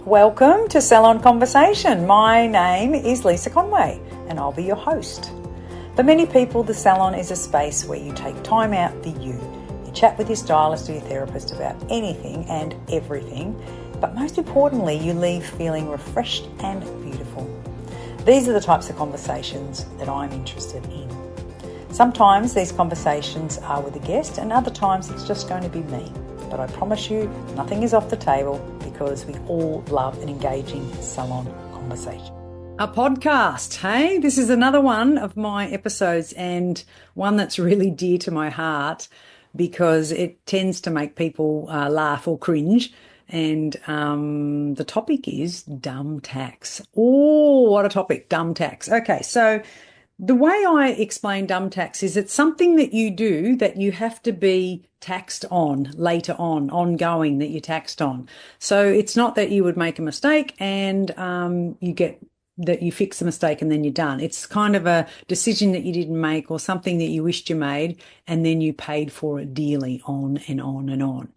Welcome to Salon Conversation. My name is Lisa Conway and I'll be your host. For many people, the salon is a space where you take time out for you. You chat with your stylist or your therapist about anything and everything, but most importantly, you leave feeling refreshed and beautiful. These are the types of conversations that I'm interested in. Sometimes these conversations are with a guest and other times it's just going to be me. But I promise you, nothing is off the table because we all love an engaging salon conversation. A podcast, hey? This is another one of my episodes and one that's really dear to my heart because it tends to make people laugh or cringe. And the topic is dumb tax. Oh, what a topic, dumb tax. Okay, so the way I explain dumb tax is it's something that you do that you have to be taxed on later on, ongoing, that you're taxed on. So it's not that you would make a mistake and you fix the mistake and then you're done. It's kind of a decision that you didn't make or something that you wished you made and then you paid for it dearly, on and on and on.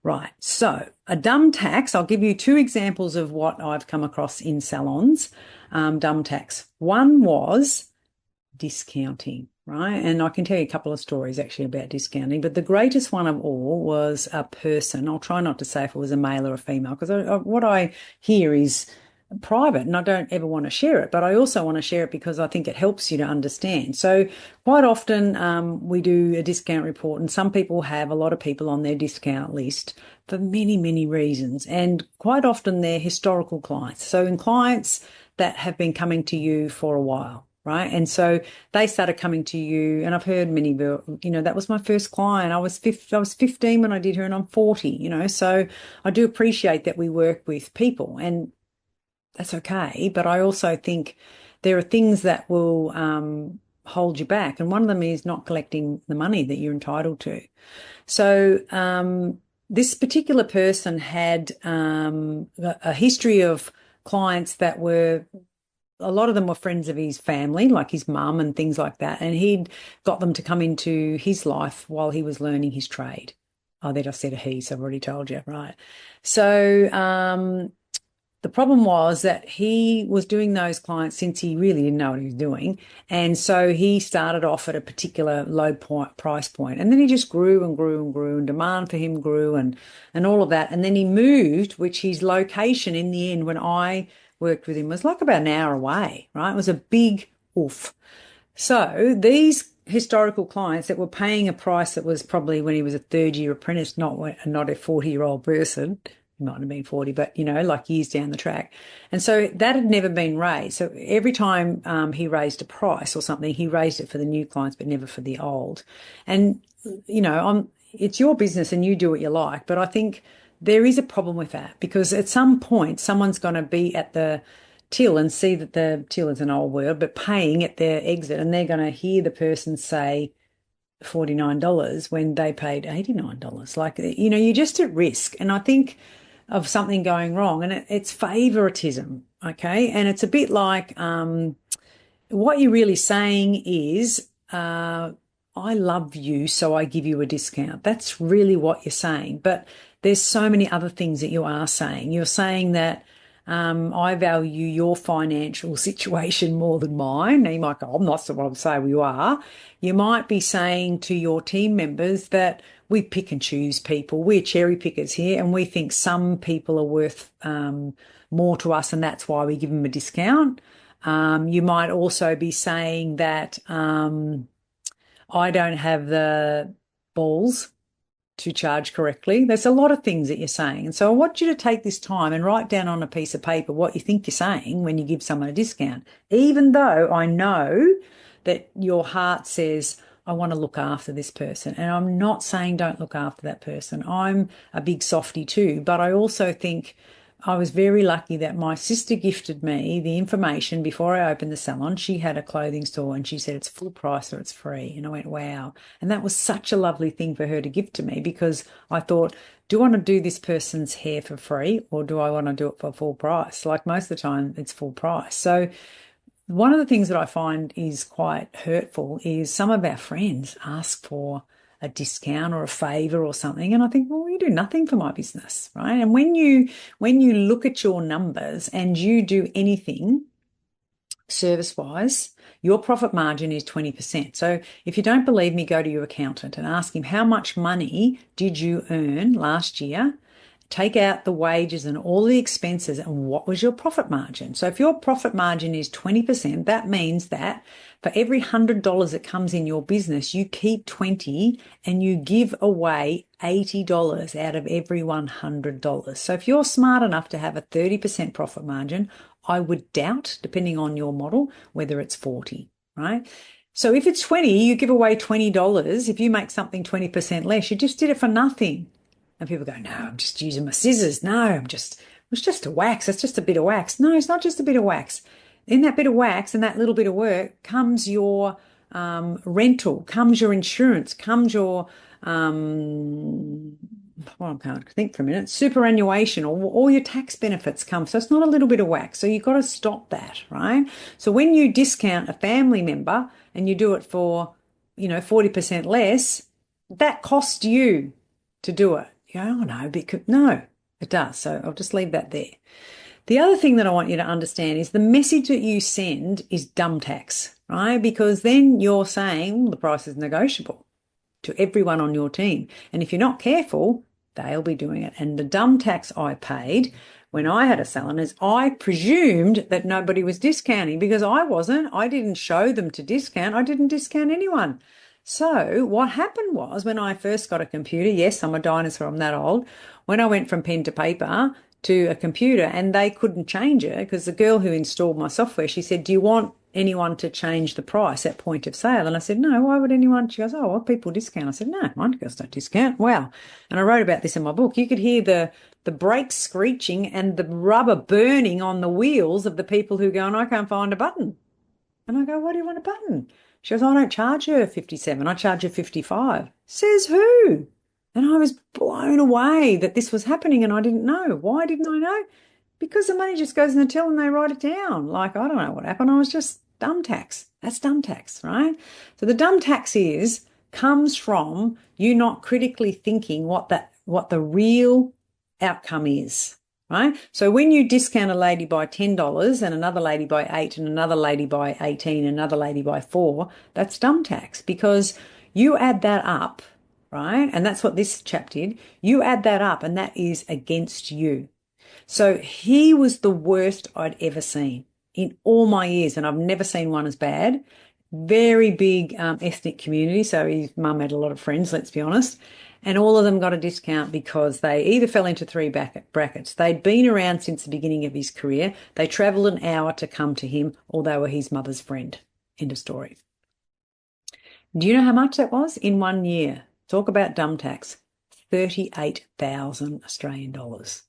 Right, so a dumb tax, I'll give you two examples of what I've come across in salons, dumb tax. One was discounting, right? And I can tell you a couple of stories actually about discounting, but the greatest one of all was a person. I'll try not to say if it was a male or a female because what I hear is private and I don't ever want to share it, but I also want to share it because I think it helps you to understand. So quite often we do a discount report and some people have a lot of people on their discount list for many, many reasons. And quite often they're historical clients. So in clients that have been coming to you for a while. Right. And so they started coming to you and I've heard many, that was my first client. I was 15 when I did her and I'm 40, so I do appreciate that we work with people and that's okay. But I also think there are things that will hold you back. And one of them is not collecting the money that you're entitled to. So this particular person had a history of clients that were, a lot of them were friends of his family, like his mum and things like that. And he'd got them to come into his life while he was learning his trade. Oh, that I said a he, so I've already told you, right? So the problem was that he was doing those clients since he really didn't know what he was doing. And so he started off at a particular low price point. And then he just grew and grew and grew and demand for him grew and all of that. And then he moved, which his location in the end when I worked with him was like about an hour away, right? It was a big oof. So these historical clients that were paying a price that was probably when he was a third-year apprentice, not a 40-year-old person, he might have been 40, but, like years down the track. And so that had never been raised. So every time he raised a price or something, he raised it for the new clients, but never for the old. And, it's your business and you do what you like, but I think there is a problem with that because at some point someone's going to be at the till and see that the till is an old word, but paying at their exit and they're going to hear the person say $49 when they paid $89. Like, you're just at risk. And I think of something going wrong and it's favoritism. Okay. And it's a bit like, what you're really saying is, I love you, so I give you a discount. That's really what you're saying. But there's so many other things that you are saying. You're saying that I value your financial situation more than mine. Now you might go, I'm not what I'm saying you are. You might be saying to your team members that we pick and choose people. We're cherry pickers here and we think some people are worth more to us and that's why we give them a discount. You might also be saying that I don't have the balls to charge correctly. There's a lot of things that you're saying. And so I want you to take this time and write down on a piece of paper what you think you're saying when you give someone a discount, even though I know that your heart says, I want to look after this person. And I'm not saying don't look after that person. I'm a big softie too, but I also think I was very lucky that my sister gifted me the information before I opened the salon. She had a clothing store and she said it's full price or it's free. And I went, wow. And that was such a lovely thing for her to give to me because I thought, do I want to do this person's hair for free or do I want to do it for full price? Like most of the time it's full price. So one of the things that I find is quite hurtful is some of our friends ask for a discount or a favor or something. And I think, well, you do nothing for my business, right? And when you look at your numbers and you do anything service-wise, your profit margin is 20%. So if you don't believe me, go to your accountant and ask him, how much money did you earn last year? Take out the wages and all the expenses, and what was your profit margin? So if your profit margin is 20%, that means that for every $100 that comes in your business, you keep 20 and you give away $80 out of every $100. So if you're smart enough to have a 30% profit margin, I would doubt, depending on your model, whether it's 40, right? So if it's 20, you give away $20. If you make something 20% less, you just did it for nothing. And people go, no, I'm just using my scissors. No, it was just a wax. It's just a bit of wax. No, it's not just a bit of wax. In that bit of wax and that little bit of work comes your rental, comes your insurance, comes your, I can't think for a minute, superannuation, or all your tax benefits come. So it's not a little bit of wax. So you've got to stop that, right? So when you discount a family member and you do it for, 40% less, that costs you to do it. You go, oh no, no, it does. So I'll just leave that there. The other thing that I want you to understand is the message that you send is dumb tax, right? Because then you're saying, well, the price is negotiable to everyone on your team. And if you're not careful, they'll be doing it. And the dumb tax I paid when I had a salon is I presumed that nobody was discounting, because I wasn't. I didn't show them to discount. I didn't discount anyone. So what happened was, when I first got a computer, yes, I'm a dinosaur, I'm that old, when I went from pen to paper to a computer, and they couldn't change it because the girl who installed my software, she said, do you want anyone to change the price at point of sale? And I said, no, why would anyone? She goes, oh, well, people discount. I said, no, mine girls don't discount. Wow. And I wrote about this in my book. You could hear the brakes screeching and the rubber burning on the wheels of the people who go, and I can't find a button. And I go, why do you want a button? She goes, I don't charge her 57, I charge her 55. Says who? And I was blown away that this was happening and I didn't know. Why didn't I know? Because the money just goes in the till and they write it down. Like, I don't know what happened. I was just dumb tax. That's dumb tax, right? So the dumb tax comes from you not critically thinking what the real outcome is. Right? So when you discount a lady by $10 and another lady by $8 and another lady by 18 and another lady by 4, that's dumb tax, because you add that up, right? And that's what this chap did. You add that up and that is against you. So he was the worst I'd ever seen in all my years, and I've never seen one as bad. Very big ethnic community, so his mum had a lot of friends, let's be honest. And all of them got a discount because they either fell into 3 brackets. They'd been around since the beginning of his career. They travelled an hour to come to him, or they were his mother's friend. End of story. Do you know how much that was in 1 year? Talk about dumb tax. 38,000 Australian dollars.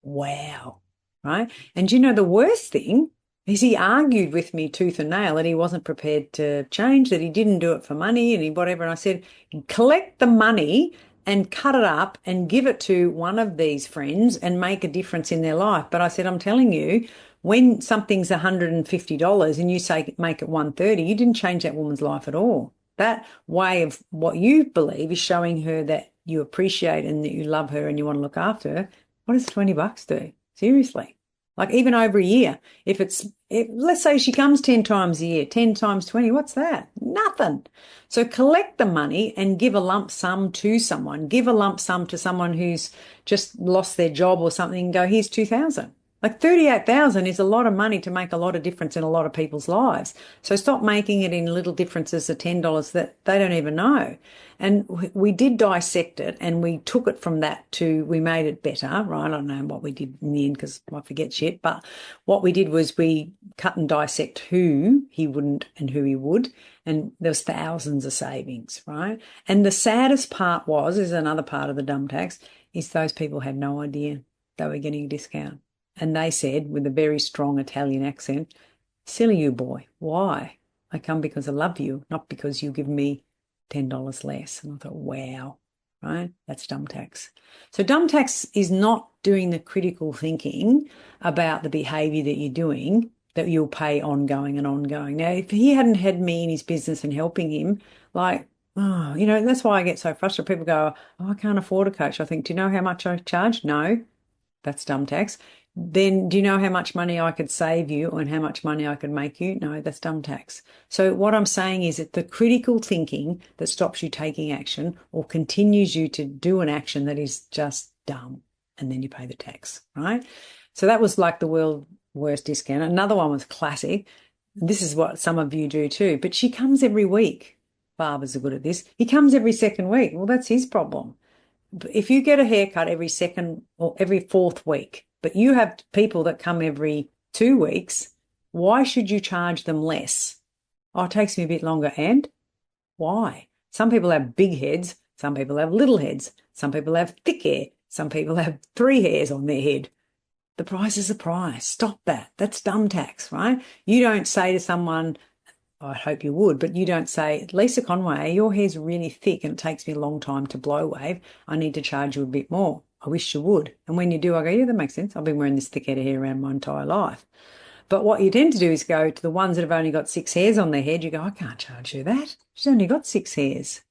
Wow. Right? And you know the worst thing is he argued with me tooth and nail that he wasn't prepared to change, that he didn't do it for money and whatever. And I said, collect the money and cut it up and give it to one of these friends and make a difference in their life. But I said, I'm telling you, when something's $150 and you say make it $130, you didn't change that woman's life at all. That way of what you believe is showing her that you appreciate and that you love her and you want to look after her. What does $20 do? Seriously. Like even over a year, let's say she comes 10 times a year, 10 times 20, what's that? Nothing. So collect the money and give a lump sum to someone. Give a lump sum to someone who's just lost their job or something and go, here's 2,000. Like 38,000 is a lot of money to make a lot of difference in a lot of people's lives. So stop making it in little differences of $10 that they don't even know. And we did dissect it and we took it from that to, we made it better, right? I don't know what we did in the end because I forget shit. But what we did was we cut and dissect who he wouldn't and who he would. And there was thousands of savings, right? And the saddest part is another part of the dumb tax, is those people had no idea they were getting a discount. And they said, with a very strong Italian accent, silly you boy, why? I come because I love you, not because you give me $10 less. And I thought, wow, right? That's dumb tax. So dumb tax is not doing the critical thinking about the behaviour that you're doing that you'll pay ongoing and ongoing. Now, if he hadn't had me in his business and helping him, like, Oh, that's why I get so frustrated. People go, oh, I can't afford a coach. I think, do you know how much I charge? No, that's dumb tax. Then do you know how much money I could save you and how much money I could make you? No, that's dumb tax. So what I'm saying is that the critical thinking that stops you taking action or continues you to do an action that is just dumb, and then you pay the tax, right? So that was like the world's worst discount. Another one was classic. This is what some of you do too, but she comes every week. Barbers are good at this. He comes every second week. Well, that's his problem. If you get a haircut every second or every fourth week, but you have people that come every 2 weeks, why should you charge them less? Oh, it takes me a bit longer. And why? Some people have big heads. Some people have little heads. Some people have thick hair. Some people have 3 hairs on their head. The price is the price. Stop that. That's dumb tax, right? You don't say to someone, I hope you would, but you don't say, Lisa Conway, your hair's really thick and it takes me a long time to blow wave. I need to charge you a bit more. I wish you would. And when you do, I go, yeah, that makes sense. I've been wearing this thick head of hair around my entire life. But what you tend to do is go to the ones that have only got 6 hairs on their head. You go, I can't charge you that. She's only got 6 hairs.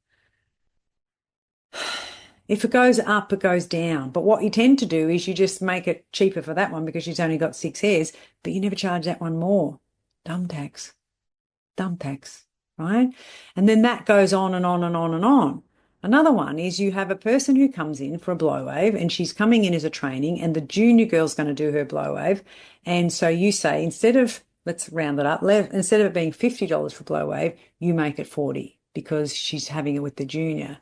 If it goes up, it goes down. But what you tend to do is you just make it cheaper for that one because she's only got 6 hairs, but you never charge that one more. Dumb tax. Dumb tax, right? And then that goes on and on and on and on. Another one is you have a person who comes in for a blow wave and she's coming in as a training and the junior girl's going to do her blow wave. And so you say, instead of, let's round it up, instead of it being $50 for blow wave, you make it 40 because she's having it with the junior.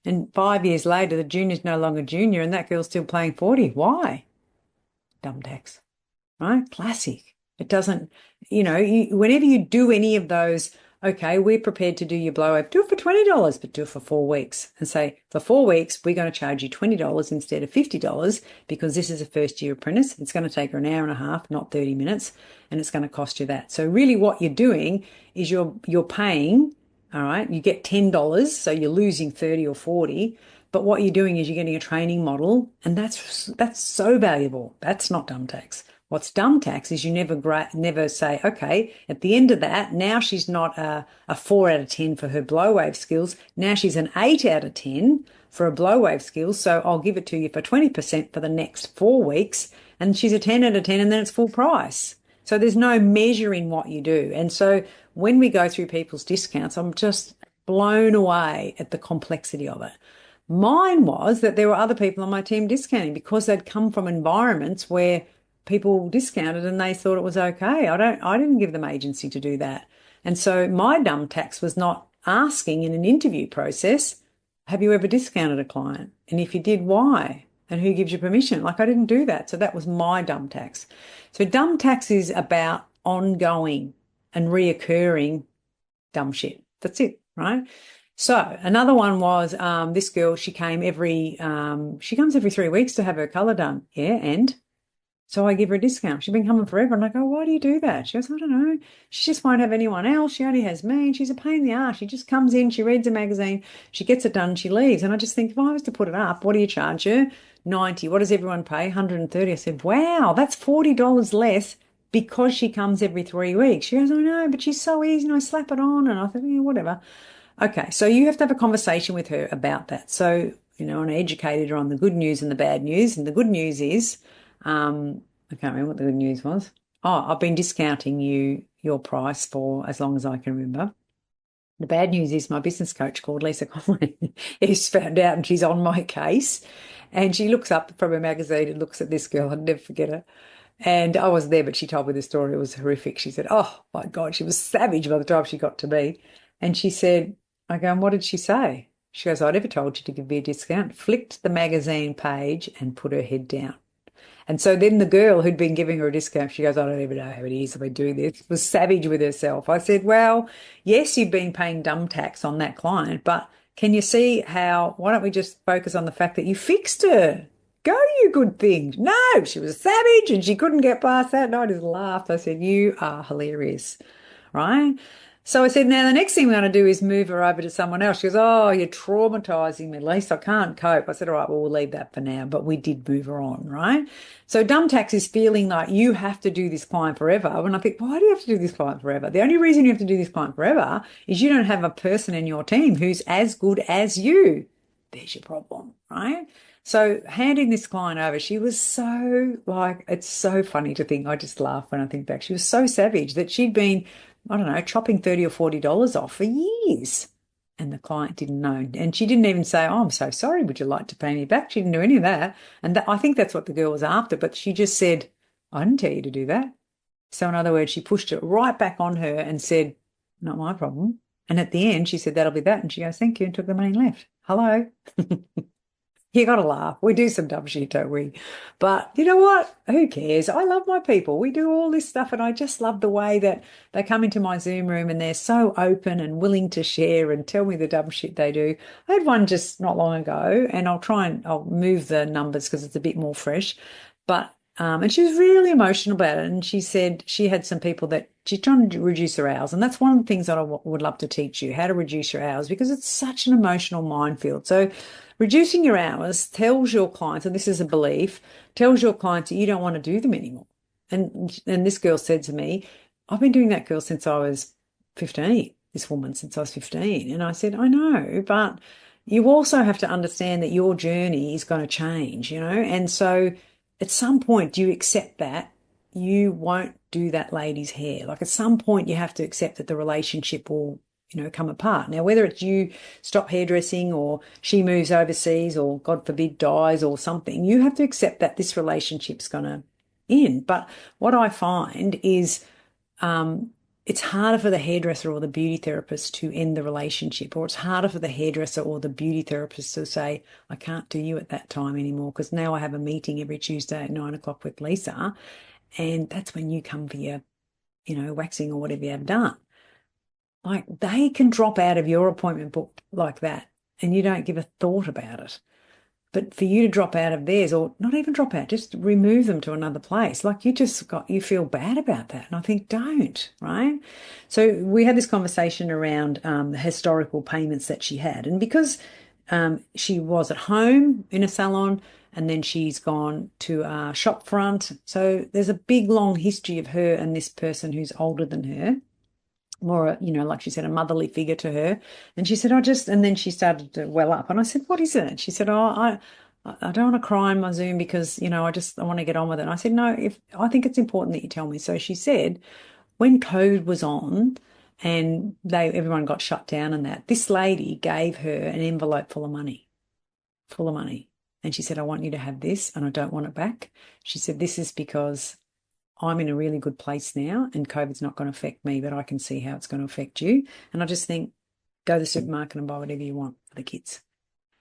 And 5 years later, the junior's no longer junior and that girl's still paying 40. Why? Dumb tax, right? Classic. It doesn't, whenever you do any of those, okay, we're prepared to do your blow up, do it for $20, but do it for 4 weeks and say, for 4 weeks, we're going to charge you $20 instead of $50 because this is a first year apprentice. It's going to take her an hour and a half, not 30 minutes, and it's going to cost you that. So really what you're doing is you're paying, all right, you get $10, so you're losing 30 or 40, but what you're doing is you're getting a training model, and that's so valuable. That's not dumb tax. What's dumb tax is you never say, okay, at the end of that, now she's not a 4 out of 10 for her blow wave skills. Now she's an 8 out of 10 for her blow wave skills. So I'll give it to you for 20% for the next 4 weeks. And she's a 10 out of 10 and then it's full price. So there's no measuring what you do. And so when we go through people's discounts, I'm just blown away at the complexity of it. Mine was that there were other people on my team discounting because they'd come from environments where people discounted and they thought it was okay. I didn't give them agency to do that. And so my dumb tax was not asking in an interview process, have you ever discounted a client? And if you did, why? And who gives you permission? Like I didn't do that. So that was my dumb tax. So dumb tax is about ongoing and reoccurring dumb shit. That's it, right? So another one was this girl, she comes every 3 weeks to have her colour done. Yeah, and so I give her a discount. She's been coming forever. And I go, why do you do that? She goes, I don't know. She just won't have anyone else. She only has me. And she's a pain in the arse. She just comes in, she reads a magazine, she gets it done, she leaves. And I just think, if I was to put it up, what do you charge her? 90. What does everyone pay? 130. I said, wow, that's $40 less because she comes every 3 weeks. She goes, I know, but she's so easy and I slap it on. And I thought, yeah, whatever. Okay, so you have to have a conversation with her about that. So, and I educated her on the good news and the bad news. And the good news is, I can't remember what the good news was. Oh, I've been discounting your price for as long as I can remember. The bad news is my business coach called Lisa Conway has found out and she's on my case. And she looks up from her magazine and looks at this girl. I'll never forget her. And I was there, but she told me the story. It was horrific. She said, oh, my God, she was savage by the time she got to me. And she said, I go, and what did she say? She goes, I never told you to give me a discount. Flicked the magazine page and put her head down. And so then the girl who'd been giving her a discount, she goes, I don't even know how it is if I do this, was savage with herself. I said, well, yes, you've been paying dumb tax on that client, but can you see why don't we just focus on the fact that you fixed her? Go, you good thing. No, she was savage and she couldn't get past that. And I just laughed. I said, you are hilarious, right? So I said, now the next thing we're going to do is move her over to someone else. She goes, oh, you're traumatizing me, Lisa. I can't cope. I said, all right, well, we'll leave that for now. But we did move her on, right? So dumb tax is feeling like you have to do this client forever. And I think, why do you have to do this client forever? The only reason you have to do this client forever is you don't have a person in your team who's as good as you. There's your problem, right? So handing this client over, she was so like, it's so funny to think. I just laugh when I think back. She was so savage that she'd been, I don't know, chopping $30 or $40 off for years. And the client didn't know. And she didn't even say, oh, I'm so sorry. Would you like to pay me back? She didn't do any of that. And I think that's what the girl was after. But she just said, I didn't tell you to do that. So in other words, she pushed it right back on her and said, not my problem. And at the end, she said, that'll be that. And she goes, thank you, and took the money and left. Hello. You got to laugh. We do some dumb shit, don't we? But you know what? Who cares? I love my people. We do all this stuff, and I just love the way that they come into my Zoom room and they're so open and willing to share and tell me the dumb shit they do. I had one just not long ago, and I'll move the numbers because it's a bit more fresh. But and she was really emotional about it. And she said she had some people that she's trying to reduce her hours. And that's one of the things that I would love to teach you, how to reduce your hours, because it's such an emotional minefield. So reducing your hours tells your clients, and this is a belief, tells your clients that you don't want to do them anymore. And this girl said to me, I've been doing that girl since I was 15, this woman since I was 15. And I said, I know, but you also have to understand that your journey is going to change, and so at some point, do you accept that you won't do that lady's hair? Like at some point, you have to accept that the relationship will, come apart. Now, whether it's you stop hairdressing or she moves overseas or God forbid dies or something, you have to accept that this relationship's going to end. But what I find is it's harder for the hairdresser or the beauty therapist to end the relationship, or it's harder for the hairdresser or the beauty therapist to say, I can't do you at that time anymore because now I have a meeting every Tuesday at 9 o'clock with Lisa. And that's when you come for your, waxing or whatever you have done. Like they can drop out of your appointment book like that and you don't give a thought about it. But for you to drop out of theirs, or not even drop out, just remove them to another place, like you feel bad about that. And I think, don't, right? So we had this conversation around the historical payments that she had. And because she was at home in a salon and then she's gone to a shop front. So there's a big, long history of her and this person who's older than her, more, like she said, a motherly figure to her. And she said, and then she started to well up. And I said, what is it? She said, I don't want to cry in my Zoom because, I want to get on with it. And I said, no, I think it's important that you tell me. So she said, when COVID was on and everyone got shut down and that, this lady gave her an envelope full of money. And she said, I want you to have this and I don't want it back. She said, this is because I'm in a really good place now and COVID's not going to affect me, but I can see how it's going to affect you. And I just think, go to the supermarket and buy whatever you want for the kids.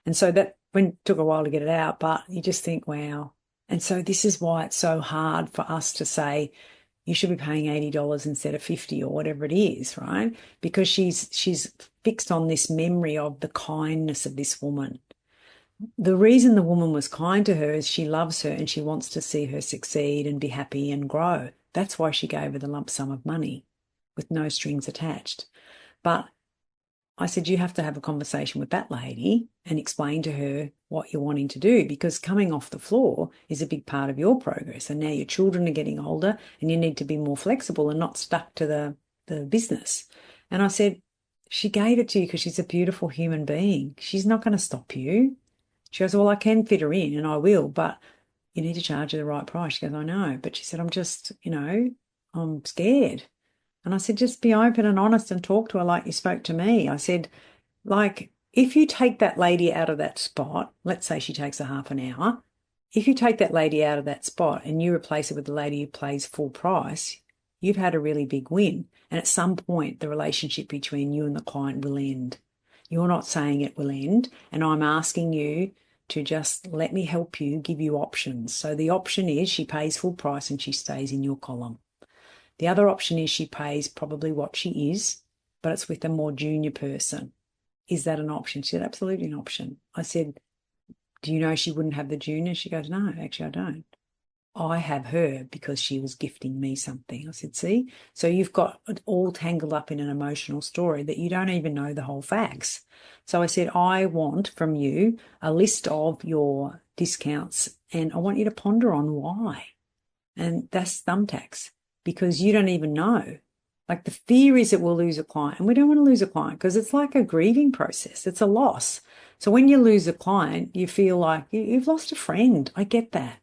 And so that took a while to get it out, but you just think, wow. And so this is why it's so hard for us to say, you should be paying $80 instead of $50 or whatever it is, right? Because she's fixed on this memory of the kindness of this woman. The reason the woman was kind to her is she loves her and she wants to see her succeed and be happy and grow. That's why she gave her the lump sum of money with no strings attached. But I said, you have to have a conversation with that lady and explain to her what you're wanting to do, because coming off the floor is a big part of your progress. And now your children are getting older and you need to be more flexible and not stuck to the business. And I said, she gave it to you because she's a beautiful human being. She's not going to stop you. She goes, well, I can fit her in and I will, but you need to charge her the right price. She goes, I know. But she said, I'm just, I'm scared. And I said, just be open and honest and talk to her like you spoke to me. I said, like, if you take that lady out of that spot, let's say she takes a half an hour, if you take that lady out of that spot and you replace it with the lady who plays full price, you've had a really big win. And at some point, the relationship between you and the client will end. You're not saying it will end, and I'm asking you to just let me help you, give you options. So the option is she pays full price and she stays in your column. The other option is she pays probably what she is, but it's with a more junior person. Is that an option? She said, absolutely an option. I said, do you know she wouldn't have the junior? She goes, no, actually I don't. I have her because she was gifting me something. I said, see, so you've got it all tangled up in an emotional story that you don't even know the whole facts. So I said, I want from you a list of your discounts and I want you to ponder on why. And that's thumbtacks because you don't even know. Like the fear is that we'll lose a client, and we don't want to lose a client because it's like a grieving process. It's a loss. So when you lose a client, you feel like you've lost a friend. I get that.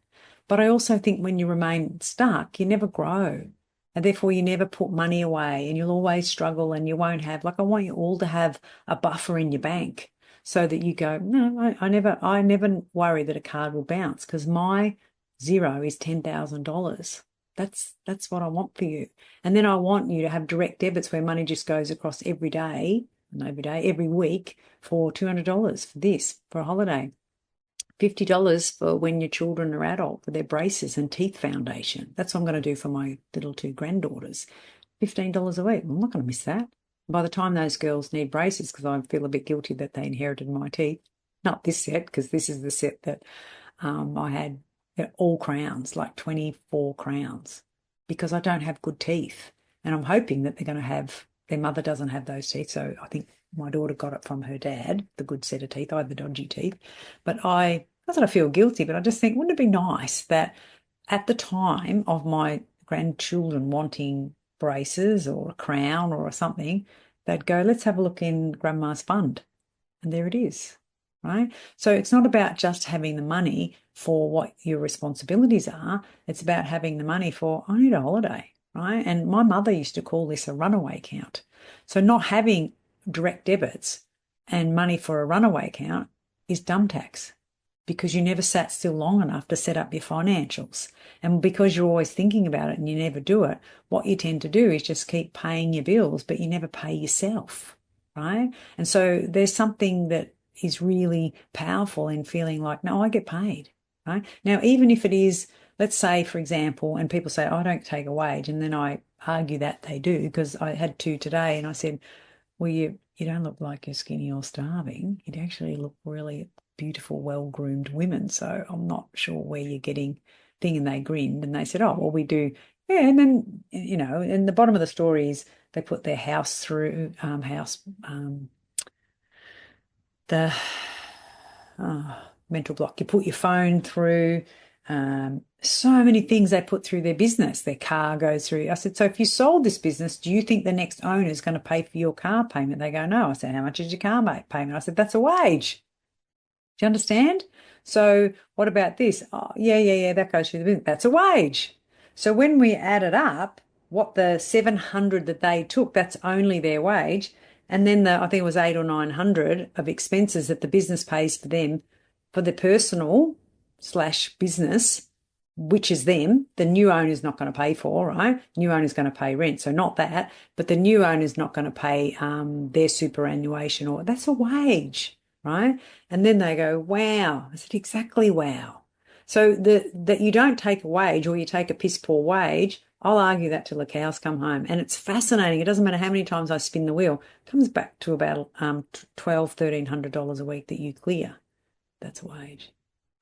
But I also think when you remain stuck, you never grow. And therefore you never put money away and you'll always struggle and you won't have, like I want you all to have a buffer in your bank so that you go, no, I never worry that a card will bounce because my zero is $10,000. That's what I want for you. And then I want you to have direct debits where money just goes across every day, not every day, every week for $200 for this, for a holiday. $50 for when your children are adult for their braces and teeth foundation. That's what I'm going to do for my little two granddaughters. $15 a week. I'm not going to miss that. By the time those girls need braces, because I feel a bit guilty that they inherited my teeth, not this set, because this is the set that I had all crowns, like 24 crowns, because I don't have good teeth. And I'm hoping that they're going to have, their mother doesn't have those teeth. So I think my daughter got it from her dad, the good set of teeth. I had the dodgy teeth. But not that I feel guilty, but I just think, wouldn't it be nice that at the time of my grandchildren wanting braces or a crown or something, they'd go, let's have a look in grandma's fund. And there it is, right? So it's not about just having the money for what your responsibilities are. It's about having the money for, I need a holiday, right? And my mother used to call this a runaway account. So not having direct debits and money for a runaway account is dumb tax because you never sat still long enough to set up your financials. And because you're always thinking about it and you never do it, what you tend to do is just keep paying your bills, but you never pay yourself, right? And so there's something that is really powerful in feeling like, no, I get paid, right? Now, even if it is, let's say, for example, and people say, oh, I don't take a wage, and then I argue that they do because I had two today and I said, well, you don't look like you're skinny or starving. You actually look really beautiful, well-groomed women. So I'm not sure where you're getting thing. And they grinned and they said, oh, well, we do. Yeah. And then, and the bottom of the story is they put their house through, the mental block. You put your phone through, so many things they put through their business. Their car goes through. I said, so if you sold this business, do you think the next owner is going to pay for your car payment? They go, no. I said, how much is your car payment? I said, that's a wage. Do you understand? So what about this? Oh, yeah, that goes through the business. That's a wage. So when we add it up, what the 700 that they took, that's only their wage. And then I think it was 800 or 900 of expenses that the business pays for them for their personal / business, which is them. The new owner's not going to pay for, right? New owner's going to pay rent. So not that, but the new owner's not going to pay their superannuation or that's a wage, right? And then they go, wow. I said, exactly wow. So that you don't take a wage or you take a piss poor wage, I'll argue that till the cows come home. And it's fascinating. It doesn't matter how many times I spin the wheel. It comes back to about $1,200-1,300 a week that you clear. That's a wage,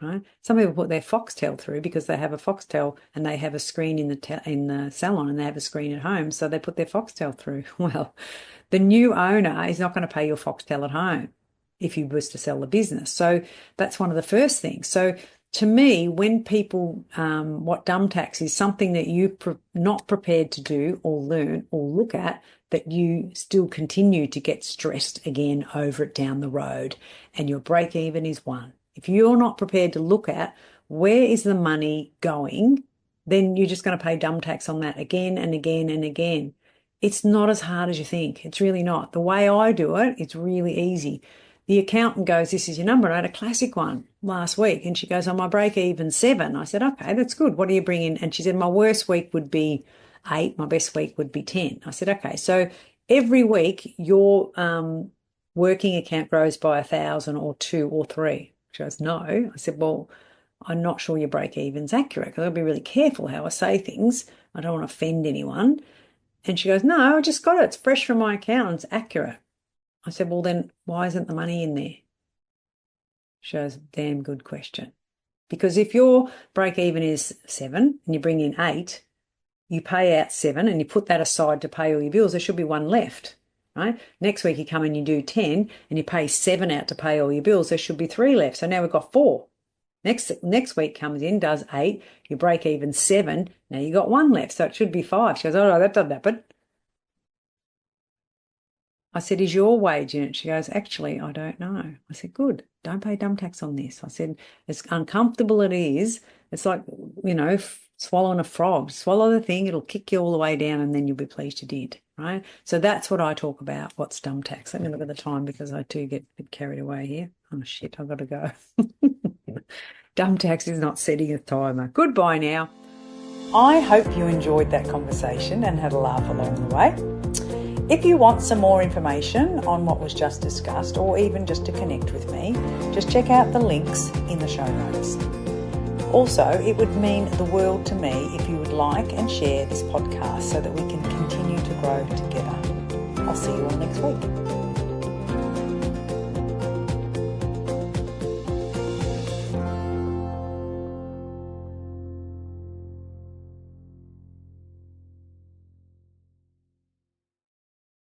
right? Some people put their Foxtel through because they have a Foxtel and they have a screen in the salon and they have a screen at home. So they put their Foxtel through. Well, the new owner is not going to pay your Foxtel at home if you was to sell the business. So that's one of the first things. So to me, when people, what dumb tax is something that you're not prepared to do or learn or look at, that you still continue to get stressed again over it down the road, and your break even is one. If you're not prepared to look at where is the money going, then you're just going to pay dumb tax on that again and again and again. It's not as hard as you think. It's really not. The way I do it, it's really easy. The accountant goes, this is your number. I had a classic one last week. And she goes, oh, my break even 7. I said, okay, that's good. What do you bring in? And she said, my worst week would be 8. My best week would be 10. I said, okay. So every week your working account grows by 1,000 or 2 or 3. She goes, no. I said, well, I'm not sure your break even's accurate because I'll be really careful how I say things. I don't want to offend anyone. And she goes, no, I just got it. It's fresh from my account. It's accurate. I said, well, then why isn't the money in there? She goes, damn good question. Because if your break even is 7 and you bring in 8, you pay out 7 and you put that aside to pay all your bills, there should be 1 left, right? Next week you come and you do 10 and you pay 7 out to pay all your bills, there should be 3 left. So now we've got 4. Next week comes in, does 8, you break even 7, now you got 1 left, so it should be 5. She goes, oh, no, that doesn't happen. I said, is your wage in it? She goes, actually, I don't know. I said, good, don't pay dump tax on this. I said, as uncomfortable it is, it's like, swallowing a frog. Swallow the thing, it'll kick you all the way down and then you'll be pleased you did, right? So that's what I talk about, what's dump tax. Let me look at the time because I do get a bit carried away here. Oh, shit, I've got to go. Dump tax is not setting a timer. Goodbye now. I hope you enjoyed that conversation and had a laugh along the way. If you want some more information on what was just discussed, or even just to connect with me, just check out the links in the show notes. Also, it would mean the world to me if you would like and share this podcast so that we can continue to grow together. I'll see you all next week.